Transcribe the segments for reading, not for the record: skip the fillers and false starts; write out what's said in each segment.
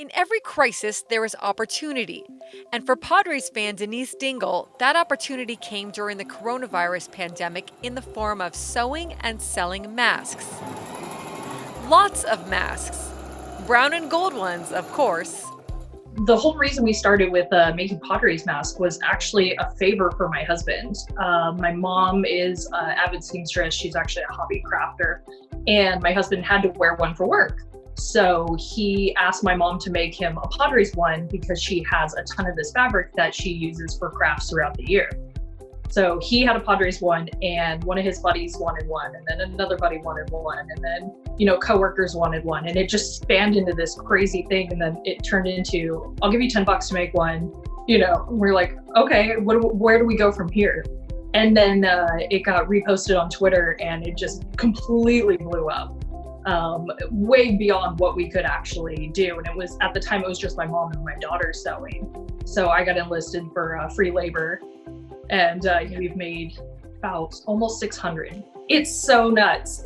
In every crisis, there is opportunity. And for Padres fan Denise Dingle, that opportunity came during the coronavirus pandemic in the form of sewing and selling masks. Lots of masks. Brown and gold ones, of course. The whole reason we started with making Padres masks was actually a favor for my husband. My mom is an avid seamstress. She's actually a hobby crafter. And my husband had to wear one for work. So he asked my mom to make him a Padres one because she has a ton of this fabric that she uses for crafts throughout the year. So he had a Padres one, and one of his buddies wanted one, and then another buddy wanted one, and then, coworkers wanted one, and it just spanned into this crazy thing. And then it turned into, I'll give you $10 to make one. We're like, okay, where do we go from here? And then it got reposted on Twitter, and it just completely blew up. Way beyond what we could actually do. And at the time, it was just my mom and my daughter sewing. So I got enlisted for free labor, and we've made about almost 600. It's so nuts.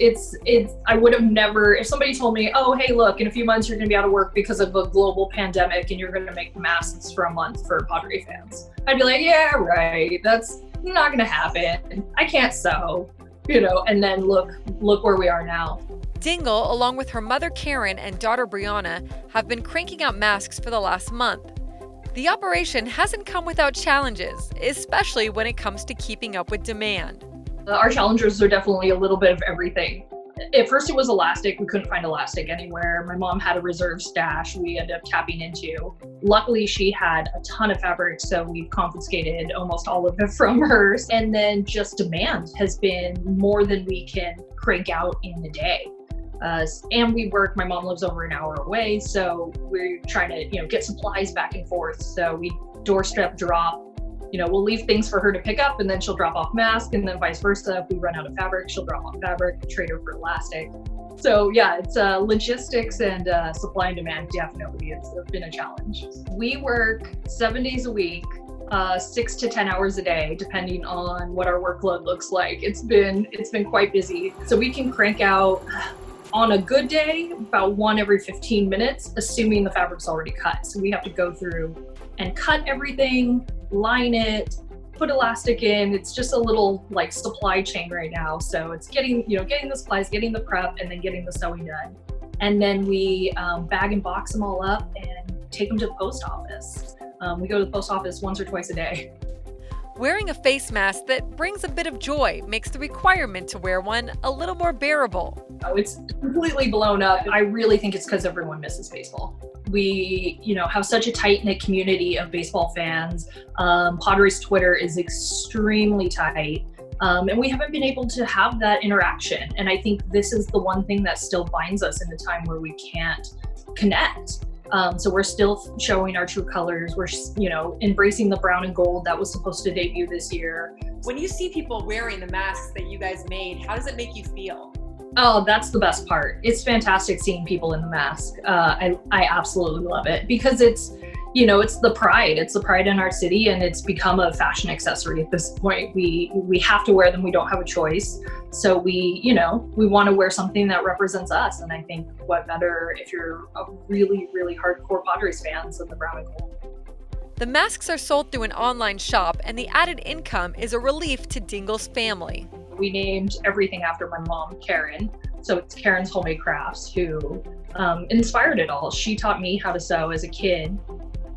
I would have never, if somebody told me, oh, hey, look, in a few months, you're going to be out of work because of a global pandemic and you're going to make masks for a month for Padre fans, I'd be like, yeah, right. That's not going to happen. I can't sew, and then look where we are now. Dingle, along with her mother Karen and daughter Briana, have been cranking out masks for the last month. The operation hasn't come without challenges, especially when it comes to keeping up with demand. Our challenges are definitely a little bit of everything. At first it was elastic. We couldn't find elastic anywhere. My mom had a reserve stash we ended up tapping into. Luckily, she had a ton of fabric, so we've confiscated almost all of it from her. And then just demand has been more than we can crank out in a day. And my mom lives over an hour away, so we're trying to, get supplies back and forth. So we doorstep drop, we'll leave things for her to pick up, and then she'll drop off masks, and then vice versa. If we run out of fabric, she'll drop off fabric, trade her for elastic. So yeah, it's logistics and supply and demand, definitely. It's been a challenge. We work 7 days a week, 6 to 10 hours a day, depending on what our workload looks like. It's been quite busy. So we can crank out, on a good day, about one every 15 minutes, assuming the fabric's already cut. So we have to go through and cut everything, line it, put elastic in. It's just a little supply chain right now. So it's getting the supplies, getting the prep, and then getting the sewing done. And then we bag and box them all up and take them to the post office. We go to the post office once or twice a day. Wearing a face mask that brings a bit of joy makes the requirement to wear one a little more bearable. Oh, it's completely blown up. I really think it's because everyone misses baseball. We, have such a tight-knit community of baseball fans. Padres Twitter is extremely tight. And we haven't been able to have that interaction. And I think this is the one thing that still binds us in a time where we can't connect. So we're still showing our true colors. We're, embracing the brown and gold that was supposed to debut this year. When you see people wearing the masks that you guys made, how does it make you feel? Oh, that's the best part. It's fantastic seeing people in the mask. I absolutely love it because it's the pride. It's the pride in our city, and it's become a fashion accessory at this point. We have to wear them. We don't have a choice. So we want to wear something that represents us. And I think what better if you're a really, really hardcore Padres fans than the brown and gold. The masks are sold through an online shop, and the added income is a relief to Dingle's family. We named everything after my mom, Karen. So it's Karen's Homemade Crafts, who inspired it all. She taught me how to sew as a kid,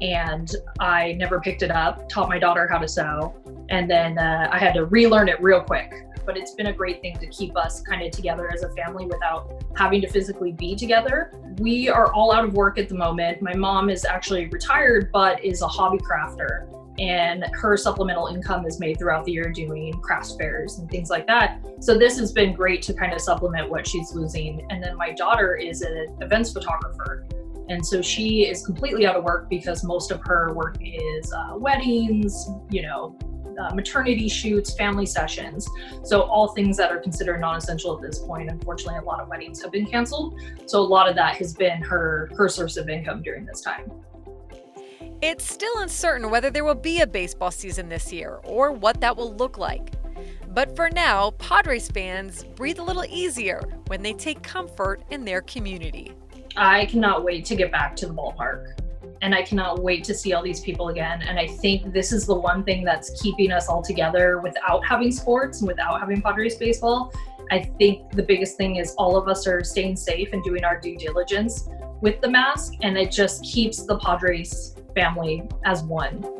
and I never picked it up, taught my daughter how to sew, and then I had to relearn it real quick. But it's been a great thing to keep us kind of together as a family without having to physically be together. We are all out of work at the moment. My mom is actually retired, but is a hobby crafter. And her supplemental income is made throughout the year doing crafts fairs and things like that. So this has been great to kind of supplement what she's losing. And then my daughter is an events photographer. And so she is completely out of work because most of her work is weddings, maternity shoots, family sessions. So all things that are considered non-essential at this point. Unfortunately, a lot of weddings have been canceled. So a lot of that has been her source of income during this time. It's still uncertain whether there will be a baseball season this year or what that will look like. But for now, Padres fans breathe a little easier when they take comfort in their community. I cannot wait to get back to the ballpark. And I cannot wait to see all these people again. And I think this is the one thing that's keeping us all together without having sports and without having Padres baseball. I think the biggest thing is all of us are staying safe and doing our due diligence with the mask. And it just keeps the Padres family as one.